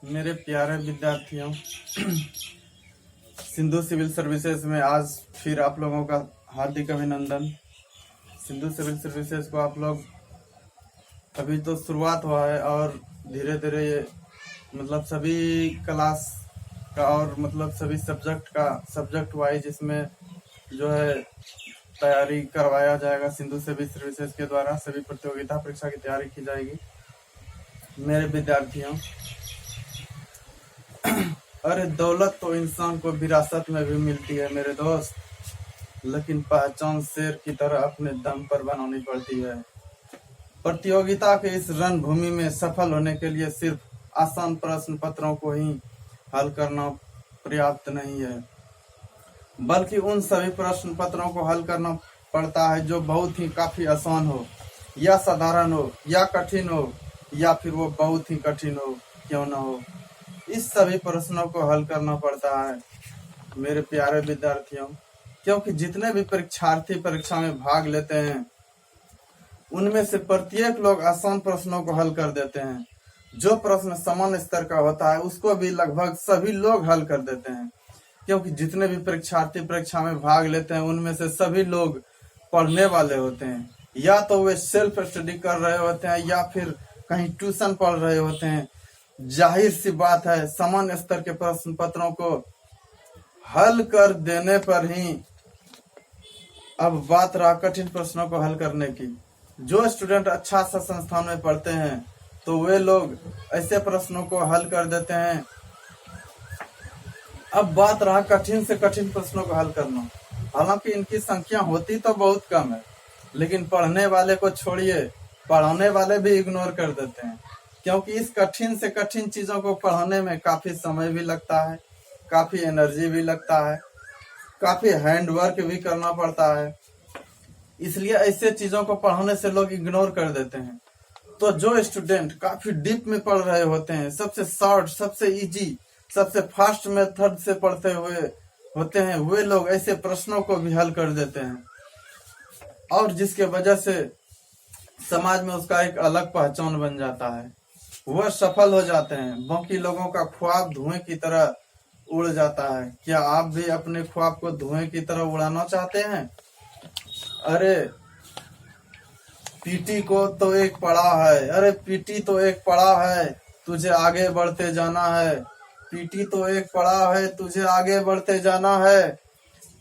मेरे प्यारे विद्यार्थियों, सिंधु सिविल सर्विसेज में आज फिर आप लोगों का हार्दिक अभिनंदन। सिंधु सिविल सर्विसेज को आप लोग अभी तो शुरुआत हुआ है और धीरे धीरे ये मतलब सभी क्लास का और मतलब सभी सब्जेक्ट वाइज इसमें जो है तैयारी करवाया जाएगा। सिंधु सिविल सर्विसेज के द्वारा सभी प्रतियोगिता परीक्षा की तैयारी की जाएगी। मेरे विद्यार्थियों, अरे दौलत तो इंसान को विरासत में भी मिलती है मेरे दोस्त, लेकिन पहचान शेर की तरह अपने दम पर बनानी पड़ती है। प्रतियोगिता के इस रणभूमि में सफल होने के लिए सिर्फ आसान प्रश्न पत्रों को ही हल करना पर्याप्त नहीं है, बल्कि उन सभी प्रश्न पत्रों को हल करना पड़ता है जो बहुत ही काफी आसान हो या साधारण हो या कठिन हो या फिर वो बहुत ही कठिन हो क्यों न हो, इस सभी प्रश्नों को हल करना पड़ता है मेरे प्यारे विद्यार्थियों। क्योंकि जितने भी परीक्षार्थी परीक्षा में भाग लेते हैं उनमें से प्रत्येक लोग आसान प्रश्नों को हल कर देते हैं। जो प्रश्न सामान्य स्तर का होता है उसको भी लगभग सभी लोग हल कर देते हैं, क्योंकि जितने भी परीक्षार्थी परीक्षा में भाग लेते हैं उनमें से सभी लोग पढ़ने वाले होते हैं, या तो वे सेल्फ स्टडी कर रहे होते हैं या फिर कहीं ट्यूशन पढ़ रहे होते हैं। जाहिर सी बात है, सामान्य स्तर के प्रश्न पत्रों को हल कर देने पर ही अब बात रहा कठिन प्रश्नों को हल करने की। जो स्टूडेंट अच्छा सा संस्थान में पढ़ते हैं तो वे लोग ऐसे प्रश्नों को हल कर देते हैं। अब बात रहा कठिन से कठिन प्रश्नों को हल करना। हालांकि इनकी संख्या होती तो बहुत कम है, लेकिन पढ़ने वाले को छोड़िए, पढ़ाने वाले भी इग्नोर कर देते हैं, क्योंकि इस कठिन से कठिन चीजों को पढ़ाने में काफी समय भी लगता है, काफी एनर्जी भी लगता है, काफी हैंड वर्क भी करना पड़ता है। इसलिए ऐसे चीजों को पढ़ाने से लोग इग्नोर कर देते हैं। तो जो स्टूडेंट काफी डीप में पढ़ रहे होते हैं, सबसे शॉर्ट, सबसे इजी, सबसे फास्ट मेथड से पढ़ते हुए होते हैं, वे लोग ऐसे प्रश्नों को भी हल कर देते हैं और जिसके वजह से समाज में उसका एक अलग पहचान बन जाता है। वह सफल हो जाते हैं, बाकी लोगों का ख्वाब धुएं की तरह उड़ जाता है। क्या आप भी अपने ख्वाब को धुएं की तरह उड़ाना चाहते हैं? अरे पीटी को तो एक पड़ा है, अरे पीटी तो एक पड़ा है, तुझे आगे बढ़ते जाना है। पीटी तो एक पड़ा है, तुझे आगे बढ़ते जाना है।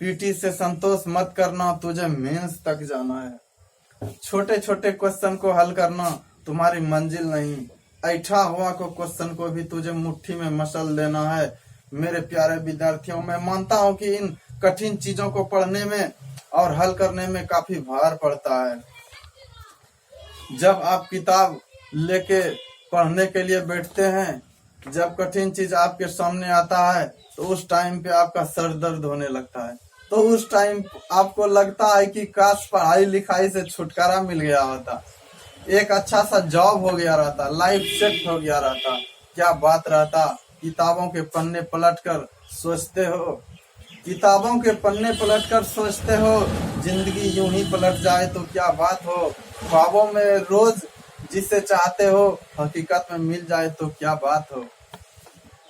पीटी से संतोष मत करना, तुझे मेंस तक जाना है। छोटे छोटे क्वेश्चन को हल करना तुम्हारी मंजिल नहीं, ऐठा हुआ को क्वेश्चन को भी तुझे मुट्ठी में मसल देना है। मेरे प्यारे विद्यार्थियों, मैं मानता हूँ कि इन कठिन चीजों को पढ़ने में और हल करने में काफी भार पड़ता है। जब आप किताब लेके पढ़ने के लिए बैठते हैं, जब कठिन चीज आपके सामने आता है तो उस टाइम पे आपका सर दर्द होने लगता है। तो उस टाइम आपको लगता है कि काश पढ़ाई लिखाई से छुटकारा मिल गया होता, एक अच्छा सा जॉब हो गया रहता, लाइफ सेट हो गया रहता, क्या बात रहता। किताबों के पन्ने पलटकर सोचते हो, किताबों के पन्ने पलटकर सोचते हो, जिंदगी यूं ही पलट जाए तो क्या बात हो। ख्वाबों में रोज जिसे चाहते हो हकीकत में मिल जाए तो क्या बात हो।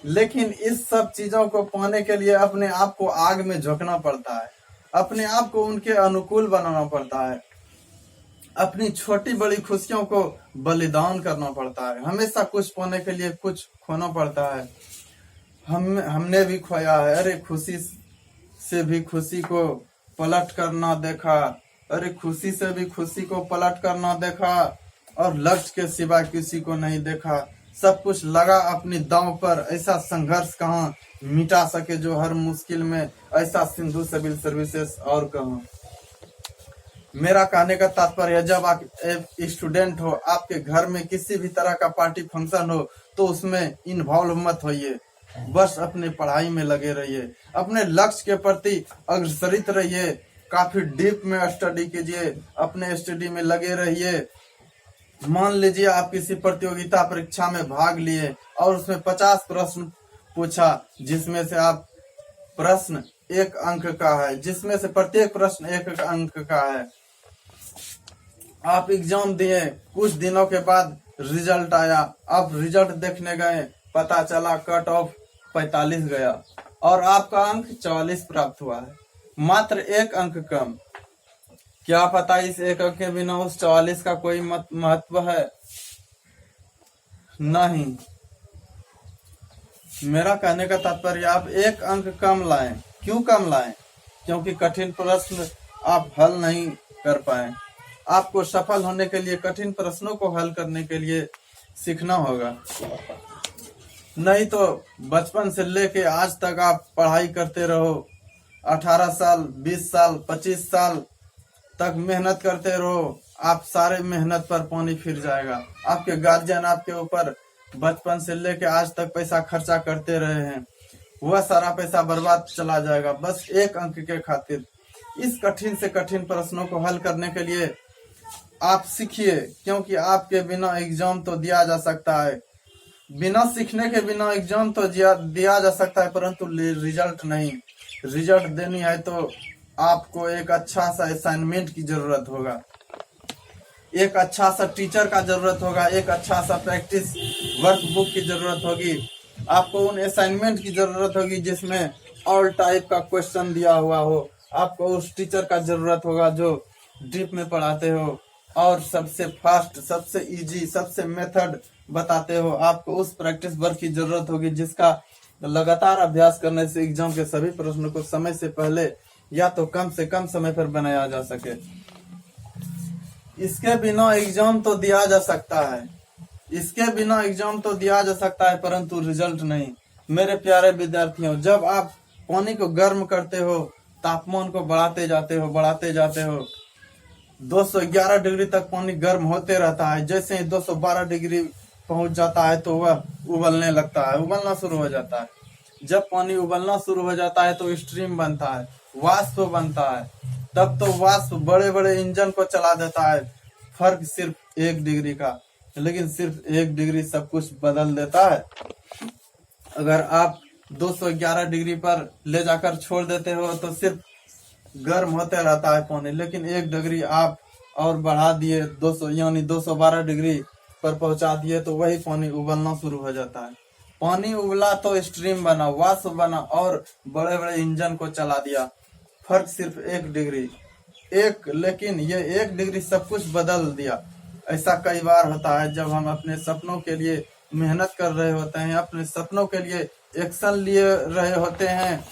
लेकिन इस सब चीजों को पाने के लिए अपने आप को आग में झोंकना पड़ता है, अपने आप को उनके अनुकूल बनाना पड़ता है, अपनी छोटी बड़ी खुशियों को बलिदान करना पड़ता है। हमेशा कुछ पाने के लिए कुछ खोना पड़ता है। हमने भी खोया है। अरे खुशी से भी खुशी को पलट कर ना देखा, अरे खुशी से भी खुशी को पलट कर ना देखा, और लक्ष्य के सिवा किसी को नहीं देखा। सब कुछ लगा अपनी दांव पर, ऐसा संघर्ष कहाँ मिटा सके जो हर मुश्किल में, ऐसा सिंधु सिविल सर्विसेज और कहाँ। मेरा कहने का तात्पर्य है, जब आप एक स्टूडेंट हो, आपके घर में किसी भी तरह का पार्टी फंक्शन हो तो उसमें इन्वॉल्व मत होइए, बस अपने पढ़ाई में लगे रहिए, अपने लक्ष्य के प्रति अग्रसरित रहिए, काफी डीप में स्टडी कीजिए, अपने स्टडी में लगे रहिए। मान लीजिए आप किसी प्रतियोगिता परीक्षा में भाग लिए और उसमें 50 प्रश्न पूछा, जिसमें से आप प्रश्न 1 अंक का है, जिसमें से प्रत्येक प्रश्न 1 अंक का है। आप एग्जाम दिए, कुछ दिनों के बाद रिजल्ट आया, अब रिजल्ट देखने गए, पता चला कट ऑफ 45 गया और आपका अंक 44 प्राप्त हुआ है, मात्र 1 अंक कम। क्या पता इस 1 अंक के बिना उस 44 का कोई महत्व है? नहीं। मेरा कहने का तात्पर्य, आप 1 अंक कम लाएं। क्यों कम लाएं? क्योंकि कठिन प्रश्न आप हल नहीं कर पाए। आपको सफल होने के लिए कठिन प्रश्नों को हल करने के लिए सीखना होगा। नहीं तो बचपन से लेके आज तक आप पढ़ाई करते रहो, 18 साल, 20 साल, 25 साल तक मेहनत करते रहो, आप सारे मेहनत पर पानी फिर जाएगा। आपके गार्जियन आपके ऊपर बचपन से लेके आज तक पैसा खर्चा करते रहे हैं, वह सारा पैसा बर्बाद चला जाएगा बस 1 अंक के खातिर। इस कठिन से कठिन प्रश्नों को हल करने के लिए आप सीखिए, क्योंकि आपके बिना एग्जाम तो दिया जा सकता है, बिना सीखने के बिना एग्जाम तो दिया जा सकता है, परंतु रिजल्ट नहीं। रिजल्ट देनी है तो आपको एक अच्छा सा असाइनमेंट की जरूरत होगा, एक अच्छा सा टीचर का जरूरत होगा, एक अच्छा सा प्रैक्टिस वर्कबुक की जरूरत होगी, आपको उन असाइनमेंट की जरूरत होगी जिसमें ऑल टाइप का क्वेश्चन दिया हुआ हो, आपको उस टीचर का जरूरत होगा जो डीप में पढ़ाते हो और सबसे फास्ट, सबसे इजी, सबसे मेथड बताते हो। आपको उस प्रैक्टिस वर्क की जरूरत होगी जिसका लगातार अभ्यास करने से एग्जाम के सभी प्रश्नों को समय से पहले या तो कम से कम समय पर बनाया जा सके। इसके बिना एग्जाम तो दिया जा सकता है, इसके बिना एग्जाम तो दिया जा सकता है, परंतु रिजल्ट नहीं। मेरे प्यारे विद्यार्थियों, जब आप पानी को गर्म करते हो, तापमान को बढ़ाते जाते हो, 211 डिग्री तक पानी गर्म होते रहता है। जैसे ही 212 डिग्री पहुंच जाता है तो वह उबलने लगता है, उबलना शुरू हो जाता है। जब पानी उबलना शुरू हो जाता है तो स्ट्रीम बनता है, वाष्प बनता है, तब तो वाष्प बड़े बड़े इंजन को चला देता है। फर्क सिर्फ 1 डिग्री का, लेकिन सिर्फ 1 डिग्री सब कुछ बदल देता है। अगर आप 211 डिग्री पर ले जाकर छोड़ देते हो तो सिर्फ गर्म होते रहता है पानी, लेकिन 1 डिग्री आप और बढ़ा दिए 200 यानी 212 डिग्री पर पहुंचा दिए तो वही पानी उबलना शुरू हो जाता है। पानी उबला तो स्ट्रीम बना, वाष्प बना और बड़े बड़े इंजन को चला दिया। फर्क सिर्फ 1 डिग्री, लेकिन ये 1 डिग्री सब कुछ बदल दिया। ऐसा कई बार होता है जब हम अपने सपनों के लिए मेहनत कर रहे होते हैं, अपने सपनों के लिए एक्शन लिए रहे होते हैं।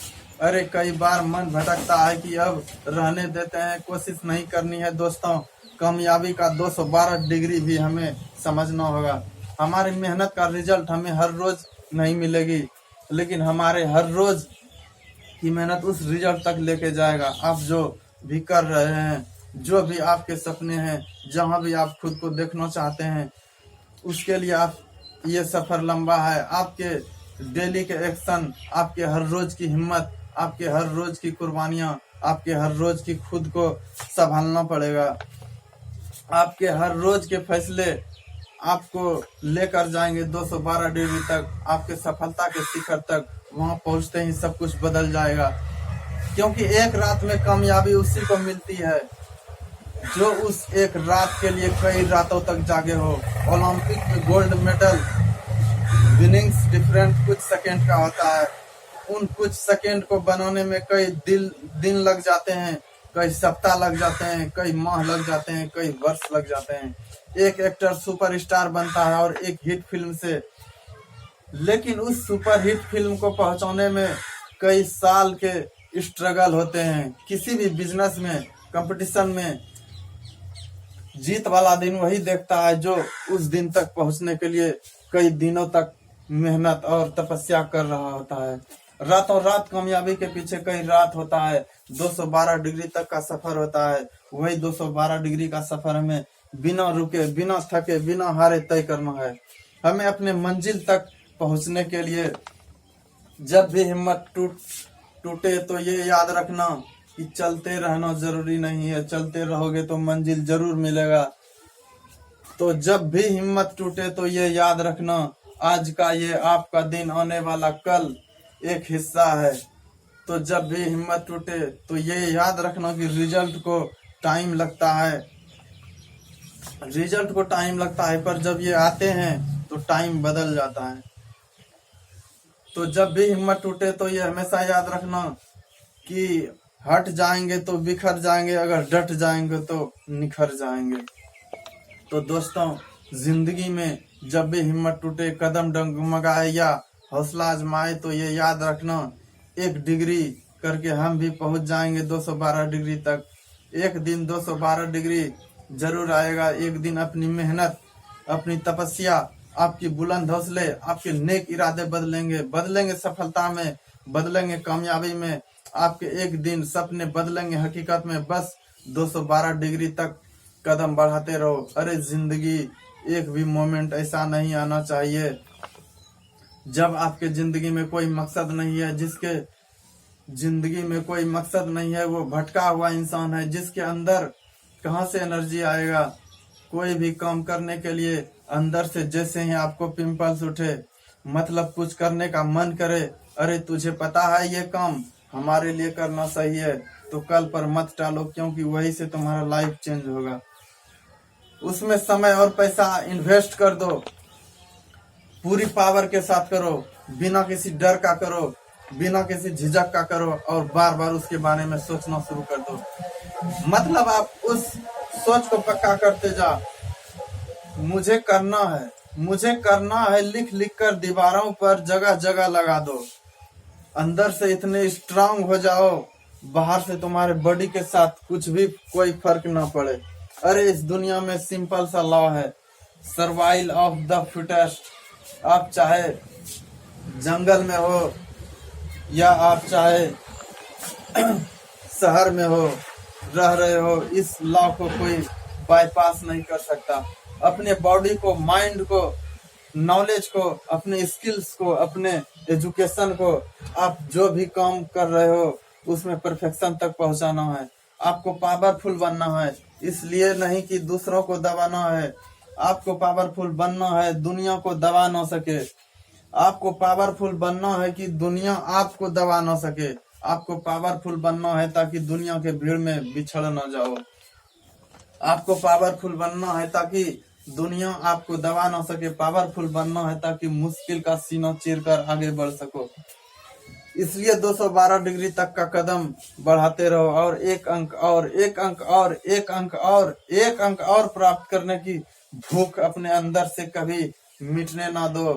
अरे कई बार मन भटकता है कि अब रहने देते हैं, कोशिश नहीं करनी है। दोस्तों, कामयाबी का 212 डिग्री भी हमें समझना होगा। हमारी मेहनत का रिजल्ट हमें हर रोज नहीं मिलेगी, लेकिन हमारे हर रोज की मेहनत उस रिजल्ट तक लेके जाएगा। आप जो भी कर रहे हैं, जो भी आपके सपने हैं, जहां भी आप खुद को देखना चाहते हैं, उसके लिए आप ये सफर लंबा है। आपके डेली के एक्शन, आपके हर रोज की हिम्मत, आपके हर रोज की कुर्बानियां, आपके हर रोज की खुद को संभालना पड़ेगा। आपके हर रोज के फैसले आपको लेकर जाएंगे 212 डिग्री तक, आपके सफलता के शिखर तक। वहां पहुंचते ही सब कुछ बदल जाएगा, क्योंकि एक रात में कामयाबी उसी को मिलती है जो उस एक रात के लिए कई रातों तक जागे हो। ओलंपिक में गोल्ड मेडल विनिंग्स डिफरेंट कुछ सेकंड का होता है। उन कुछ सेकंड को बनाने में कई दिन लग जाते हैं, कई सप्ताह लग जाते हैं, कई माह लग जाते हैं, कई वर्ष लग जाते हैं। एक एक्टर सुपरस्टार बनता है और एक हिट फिल्म से, लेकिन उस सुपर हिट फिल्म को पहुंचाने में कई साल के स्ट्रगल होते हैं। किसी भी बिजनेस में, कंपटीशन में जीत वाला दिन वही देखता है जो उस दिन तक पहुंचने के लिए कई दिनों तक मेहनत और तपस्या कर रहा होता है। रातों रात कामयाबी के पीछे कई रात होता है। 212 डिग्री तक का सफर होता है। वही 212 डिग्री का सफर हमें बिना रुके, बिना थके, बिना हारे तय करना है। हमें अपने मंजिल तक पहुंचने के लिए जब भी हिम्मत टूटे तो ये याद रखना कि चलते रहना जरूरी नहीं है, चलते रहोगे तो मंजिल जरूर मिलेगा। तो जब भी हिम्मत टूटे तो ये याद रखना, आज का ये आपका दिन, आने वाला कल एक हिस्सा है। तो जब भी हिम्मत टूटे तो ये याद रखना कि रिजल्ट को टाइम लगता है, रिजल्ट को टाइम लगता है, पर जब ये आते हैं तो टाइम बदल जाता है। तो जब भी हिम्मत टूटे तो ये हमेशा याद रखना कि हट जाएंगे तो बिखर जाएंगे, अगर डट जाएंगे तो निखर जाएंगे। तो दोस्तों, जिंदगी में जब भी हिम्मत टूटे, कदम डगमगाए या हौसला आजमाए तो ये याद रखना, 1 डिग्री करके हम भी पहुंच जाएंगे 212 डिग्री तक। एक दिन 212 डिग्री जरूर आएगा। एक दिन अपनी मेहनत, अपनी तपस्या, आपकी बुलंद हौसले, आपके नेक इरादे बदलेंगे सफलता में, बदलेंगे कामयाबी में। आपके एक दिन सपने बदलेंगे हकीकत में। बस 212 डिग्री तक कदम बढ़ाते रहो। अरे जिंदगी एक भी मोमेंट ऐसा नहीं आना चाहिए जब आपके जिंदगी में कोई मकसद नहीं है। जिसके जिंदगी में कोई मकसद नहीं है वो भटका हुआ इंसान है। जिसके अंदर कहाँ से एनर्जी आएगा कोई भी काम करने के लिए? अंदर से जैसे ही आपको पिंपल्स उठे, मतलब कुछ करने का मन करे, अरे तुझे पता है ये काम हमारे लिए करना सही है, तो कल पर मत टालो, क्योंकि वही से तुम्हारा लाइफ चेंज होगा। उसमें समय और पैसा इन्वेस्ट कर दो, पूरी पावर के साथ करो, बिना किसी डर का करो, बिना किसी झिझक का करो, और बार बार उसके बारे में सोचना शुरू कर दो। मतलब आप उस सोच को पक्का करते जा, मुझे करना है, मुझे करना है, लिख लिख कर दीवारों पर जगह जगह लगा दो। अंदर से इतने स्ट्रांग हो जाओ, बाहर से तुम्हारे बॉडी के साथ कुछ भी कोई फर्क ना पड़े। अरे इस दुनिया में सिंपल सा लॉ है, सर्वाइवल ऑफ द फिटेस्ट। आप चाहे जंगल में हो या आप चाहे शहर में हो, रह रहे हो, इस लॉ को कोई बाईपास नहीं कर सकता। अपने बॉडी को, माइंड को, नॉलेज को, अपने स्किल्स को, अपने एजुकेशन को, आप जो भी काम कर रहे हो उसमें परफेक्शन तक पहुंचाना है। आपको पावरफुल बनना है, इसलिए नहीं कि दूसरों को दबाना है। आपको पावरफुल बनना है, दुनिया को दबा ना सके। आपको पावरफुल बनना है कि दुनिया आपको दबा ना सके। आपको पावरफुल बनना है ताकि दुनिया के भीड़ में बिछड़ ना जाओ। आपको पावरफुल बनना है ताकि दुनिया आपको दबा ना सके। पावरफुल बनना है ताकि मुश्किल का सीना चीरकर आगे बढ़ सको। इसलिए 212 डिग्री तक का कदम बढ़ाते रहो, और एक अंक और, एक अंक और, एक अंक और, एक अंक और प्राप्त करने की भूख अपने अंदर से कभी मिटने ना दो।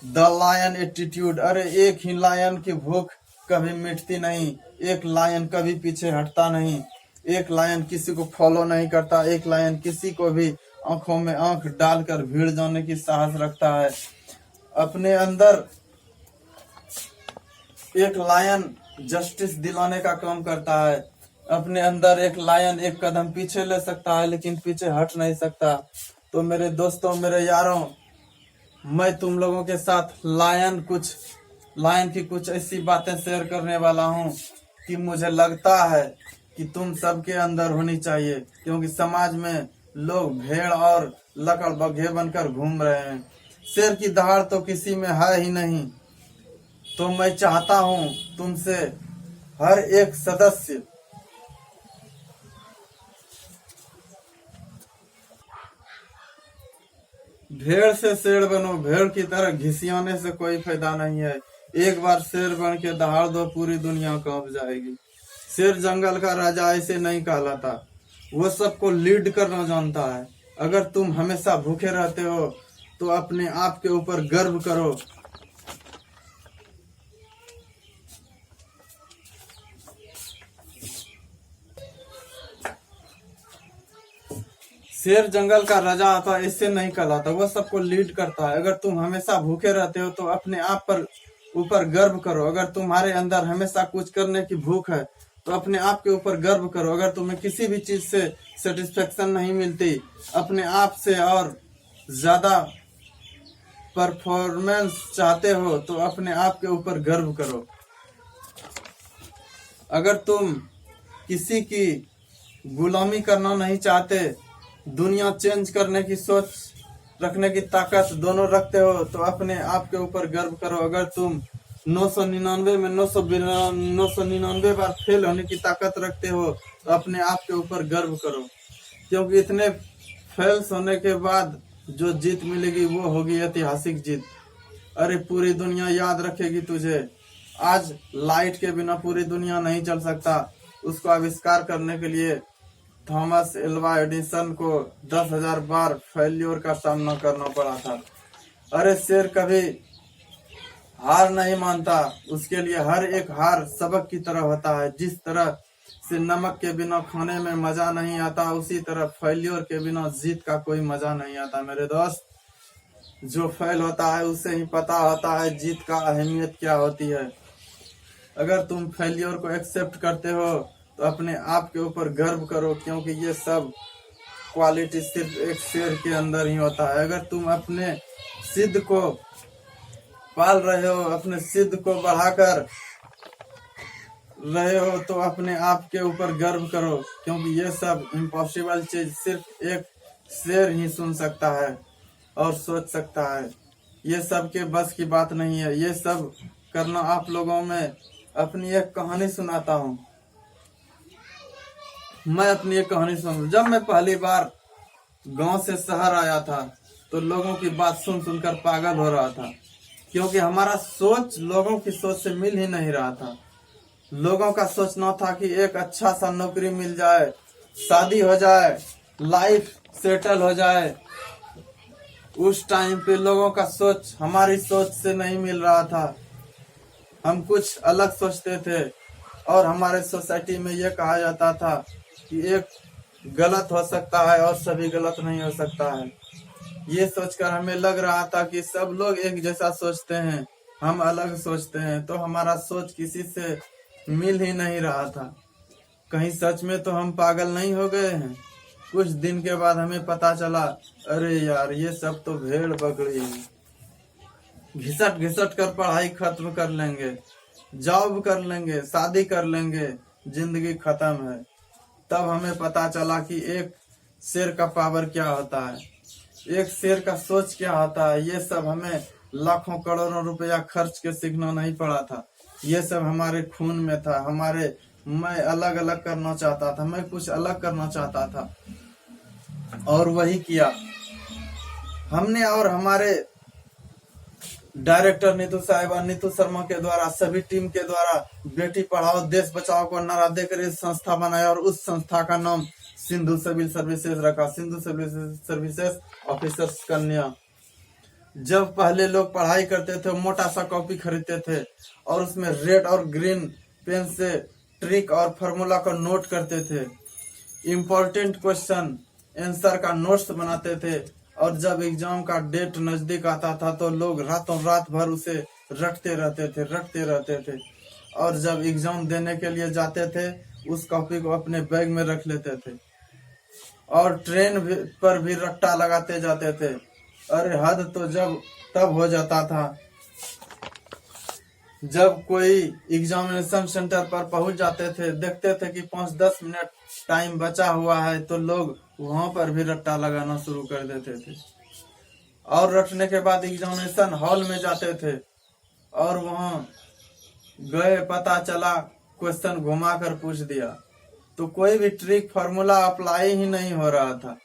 The lion attitude. अरे एक ही लायन की भूख कभी मिटती नहीं। एक लायन कभी पीछे हटता नहीं। एक लायन किसी को फॉलो नहीं करता। एक लायन किसी को भी आंखों में आंख डालकर भीड़ जाने की साहस रखता है। अपने अंदर एक लायन जस्टिस दिलाने का काम करता है। अपने अंदर एक लायन एक कदम पीछे ले सकता है, लेकिन पीछे हट नहीं सकता। तो मेरे दोस्तों, मेरे यारों, मैं तुम लोगों के साथ लायन की कुछ ऐसी बातें शेयर करने वाला हूँ कि मुझे लगता है कि तुम सबके अंदर होनी चाहिए, क्योंकि समाज में लोग भेड़ और लकड़बग्घे बनकर घूम रहे हैं। शेर की दहाड़ तो किसी में है ही नहीं। तो मैं चाहता हूँ तुमसे हर एक सदस्य भेड़ से शेर बनो। भेड़ की तरह घिसियाने से कोई फायदा नहीं है। एक बार शेर बन के दहाड़ दो, पूरी दुनिया कांप जाएगी। शेर जंगल का राजा ऐसे नहीं कहलाता, वो सबको लीड करना जानता है। अगर तुम हमेशा भूखे रहते हो तो अपने आप के ऊपर गर्व करो। शेर जंगल का राजा आता है, इससे नहीं कहलाता, वह सबको लीड करता है। अगर तुम हमेशा भूखे रहते हो तो अपने आप पर ऊपर गर्व करो। अगर तुम्हारे अंदर हमेशा कुछ करने की भूख है तो अपने आप के ऊपर गर्व करो। अगर तुम्हें किसी भी चीज से सेटिस्फेक्शन नहीं मिलती, अपने आप से और ज्यादा परफॉर्मेंस चाहते हो तो अपने आप के ऊपर गर्व करो। अगर तुम किसी की गुलामी करना नहीं चाहते, दुनिया चेंज करने की सोच रखने की ताकत दोनों रखते हो तो अपने आप के ऊपर गर्व करो। अगर तुम 999 में 999 बार फेल होने की ताकत रखते हो तो अपने आप के ऊपर गर्व करो, क्योंकि इतने फेल्स होने के बाद जो जीत मिलेगी वो होगी ऐतिहासिक जीत। अरे पूरी दुनिया याद रखेगी तुझे। आज लाइट के बिना पूरी दुनिया नहीं चल सकता। उसको आविष्कार करने के लिए थॉमस एल्वा एडिसन को 10,000 बार फेल्योर का सामना करना पड़ा था। अरे शेर कभी हार नहीं मानता, उसके लिए हर एक हार सबक की तरह होता है। जिस तरह से नमक के बिना खाने में मजा नहीं आता, उसी तरह फेल्योर के बिना जीत का कोई मजा नहीं आता। मेरे दोस्त, जो फेल होता है उसे ही पता होता है जीत का अहमियत क्या होती है। अगर तुम फेल्योर को एक्सेप्ट करते हो तो अपने आप के ऊपर गर्व करो, क्योंकि ये सब क्वालिटी सिर्फ एक शेर के अंदर ही होता है। अगर तुम अपने सिद्ध को पाल रहे हो, अपने सिद्ध को बढ़ाकर रहे हो तो अपने आप के ऊपर गर्व करो, क्योंकि ये सब इम्पॉसिबल चीज सिर्फ एक शेर ही सुन सकता है और सोच सकता है। ये सब के बस की बात नहीं है। ये सब करना आप लोगों में अपनी एक कहानी सुनाता हूँ। मैं अपनी एक कहानी सुन, जब मैं पहली बार गांव से शहर आया था तो लोगों की बात सुन सुनकर पागल हो रहा था, क्योंकि हमारा सोच लोगों की सोच से मिल ही नहीं रहा था। लोगों का सोचना था कि एक अच्छा सा नौकरी मिल जाए, शादी हो जाए, लाइफ सेटल हो जाए। उस टाइम पे लोगों का सोच हमारी सोच से नहीं मिल रहा था। हम कुछ अलग सोचते थे और हमारे सोसाइटी में ये कहा जाता था कि एक गलत हो सकता है और सभी गलत नहीं हो सकता है। ये सोचकर हमें लग रहा था कि सब लोग एक जैसा सोचते हैं, हम अलग सोचते हैं, तो हमारा सोच किसी से मिल ही नहीं रहा था। कहीं सच में तो हम पागल नहीं हो गए हैं? कुछ दिन के बाद हमें पता चला, अरे यार ये सब तो भेड़ बकरी है। घिसट घिसट कर पढ़ाई खत्म कर लेंगे, जॉब कर लेंगे, शादी कर लेंगे, जिंदगी खत्म है। तब हमें पता चला कि एक शेर का पावर क्या होता है, एक शेर का सोच क्या होता है। ये सब हमें लाखों करोड़ों रुपया खर्च के सीखना नहीं पड़ा था। ये सब हमारे खून में था। मैं अलग अलग करना चाहता था, मैं कुछ अलग करना चाहता था और वही किया हमने। और हमारे डायरेक्टर नीतू शर्मा के द्वारा, सभी टीम के द्वारा बेटी पढ़ाओ देश बचाओ को नारा देकर इस संस्था बनाया और उस संस्था का नाम सिंधु सिविल सर्विसेज रखा, सिंधु सिविल सर्विसेज ऑफिसर्स कन्या। जब पहले लोग पढ़ाई करते थे मोटा सा कॉपी खरीदते थे और उसमें रेड और ग्रीन पेन से ट्रिक और फॉर्मूला को नोट करते थे, इम्पोर्टेंट क्वेश्चन आंसर का नोट्स बनाते थे। और जब एग्जाम का डेट नजदीक आता था तो लोग रातों रात भर उसे रटते रहते थे और जब एग्जाम देने के लिए जाते थे उस कॉपी को अपने बैग में रख लेते थे और ट्रेन पर भी रट्टा लगाते जाते थे। अरे हद तो तब हो जाता था जब कोई एग्जामिनेशन सेंटर पर पहुंच जाते थे, देखते थे कि 5-10 मिनट टाइम बचा हुआ है तो लोग वहां पर भी रट्टा लगाना शुरू कर देते थे। और रटने के बाद एग्जामिनेशन हॉल में जाते थे और वहां गए, पता चला क्वेश्चन घुमा कर पूछ दिया, तो कोई भी ट्रिक फार्मूला अप्लाई ही नहीं हो रहा था,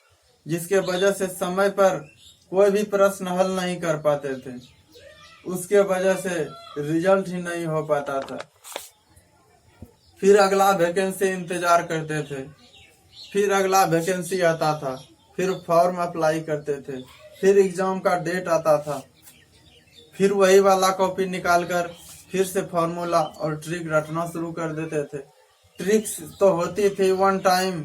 जिसके वजह से समय पर कोई भी प्रश्न हल नहीं कर पाते थे। उसके वजह से रिजल्ट ही नहीं हो पाता था। फिर अगला वैकेंसी इंतजार करते थे, फिर अगला वैकेंसी आता था, फिर फॉर्म अप्लाई करते थे, फिर एग्जाम का डेट आता था, फिर वही वाला कॉपी निकालकर फिर से फॉर्मूला और ट्रिक रटना शुरू कर देते थे। ट्रिक्स तो होती थी वन टाइम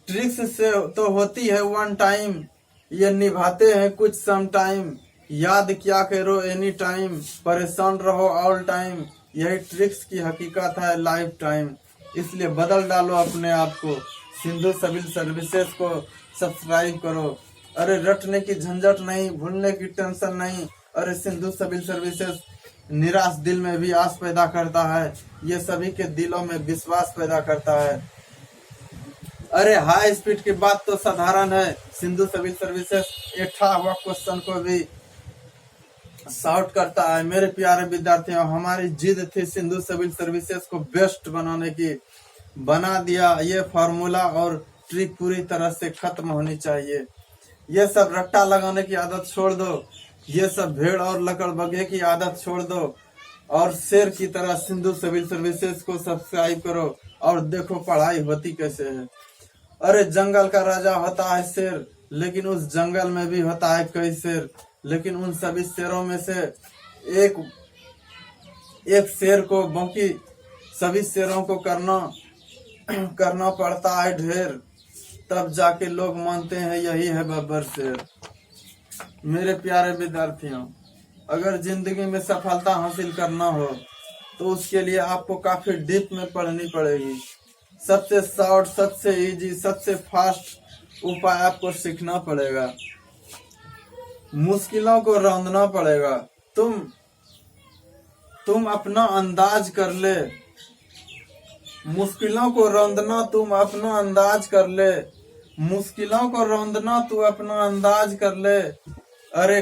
ट्रिक्स से तो होती है वन टाइम, ये निभाते हैं कुछ सम टाइम, याद क्या करो एनी टाइम, परेशान रहो ऑल टाइम, यही ट्रिक्स की हकीकत है लाइफ टाइम। इसलिए बदल डालो अपने आप को, सिंधु सिविल सर्विसेज को सब्सक्राइब करो। अरे रटने की झंझट नहीं, भूलने की टेंशन नहीं। अरे सिंधु सिविल सर्विसेज निराश दिल में भी आस पैदा करता है, ये सभी के दिलों में विश्वास पैदा करता है। अरे हाई स्पीड की बात तो साधारण है, सिंधु सिविल सर्विसेज एठा हुआ क्वेश्चन को भी सॉर्ट करता है। मेरे प्यारे विद्यार्थियों, हमारी जिद थी सिंधु सिविल सर्विसेज को बेस्ट बनाने की, बना दिया। ये फार्मूला और ट्रिक पूरी तरह से खत्म होनी चाहिए। ये सब रट्टा लगाने की आदत छोड़ दो, ये सब भेड़ और लकड़बगे की आदत छोड़ दो, और शेर की तरह सिंधु सिविल सर्विसेज को सब्सक्राइब करो और देखो पढ़ाई होती कैसे है। अरे जंगल का राजा होता है शेर, लेकिन उस जंगल में भी होता है कई शेर, लेकिन उन सभी शेरों में से एक शेर को बाकी सभी शेरों को करना पड़ता है ढेर, तब जाके लोग मानते हैं यही है बब्बर शेर। मेरे प्यारे विद्यार्थियों, अगर जिंदगी में सफलता हासिल करना हो तो उसके लिए आपको काफी डीप में पढ़नी पड़ेगी। सबसे शॉर्ट, सबसे इजी, सबसे फास्ट उपाय आपको सीखना पड़ेगा, मुश्किलों को रौंदना पड़ेगा। तुम अपना अंदाज कर ले, मुश्किलों को रौंदना तुम अपना अंदाज कर ले, मुश्किलों को रौंदना तू अपना अंदाज कर ले। अरे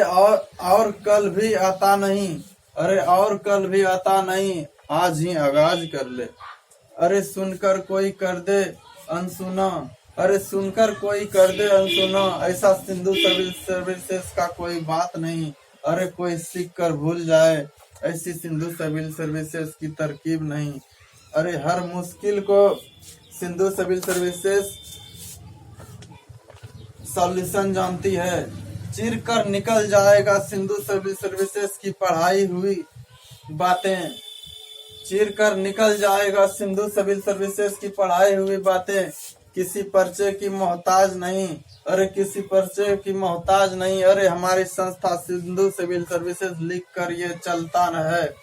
और कल भी आता नहीं, अरे और कल भी आता नहीं, आज ही आगाज कर ले। अरे सुनकर कोई कर दे अनसुना, अरे सुनकर कोई कर दे अनसुना, ऐसा सिंधु सिविल सर्विसेज का कोई बात नहीं। अरे कोई सीख कर भूल जाए, ऐसी सिंधु सिविल सर्विसेज की तरकीब नहीं। अरे हर मुश्किल को सिंधु सिविल सर्विसेज सॉल्यूशन जानती है, चीर कर निकल जाएगा सिंधु सिविल सर्विसेज की पढ़ाई हुई बातें, चीर कर निकल जाएगा सिंधु सिविल सर्विसेज की पढ़ाई हुई बातें। किसी पर्चे की मोहताज नहीं, अरे किसी पर्चे की मोहताज नहीं। अरे हमारी संस्था सिंधु सिविल सर्विसेज लिख कर ये चलता न है,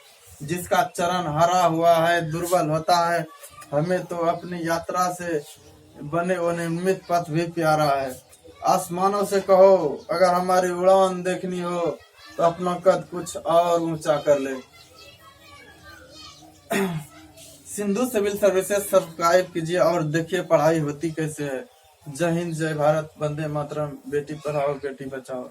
जिसका चरण हरा हुआ है दुर्बल होता है। हमें तो अपनी यात्रा से बने अनियमित पथ भी प्यारा है। आसमानों से कहो अगर हमारी उड़ान देखनी हो तो अपना कद कुछ और ऊंचा कर ले। सिंधु सिविल सर्विसेज सब्सक्राइब कीजिए और देखिए पढ़ाई होती कैसे है। जय हिंद, जय भारत, वंदे मातरम, बेटी पढ़ाओ बेटी बचाओ।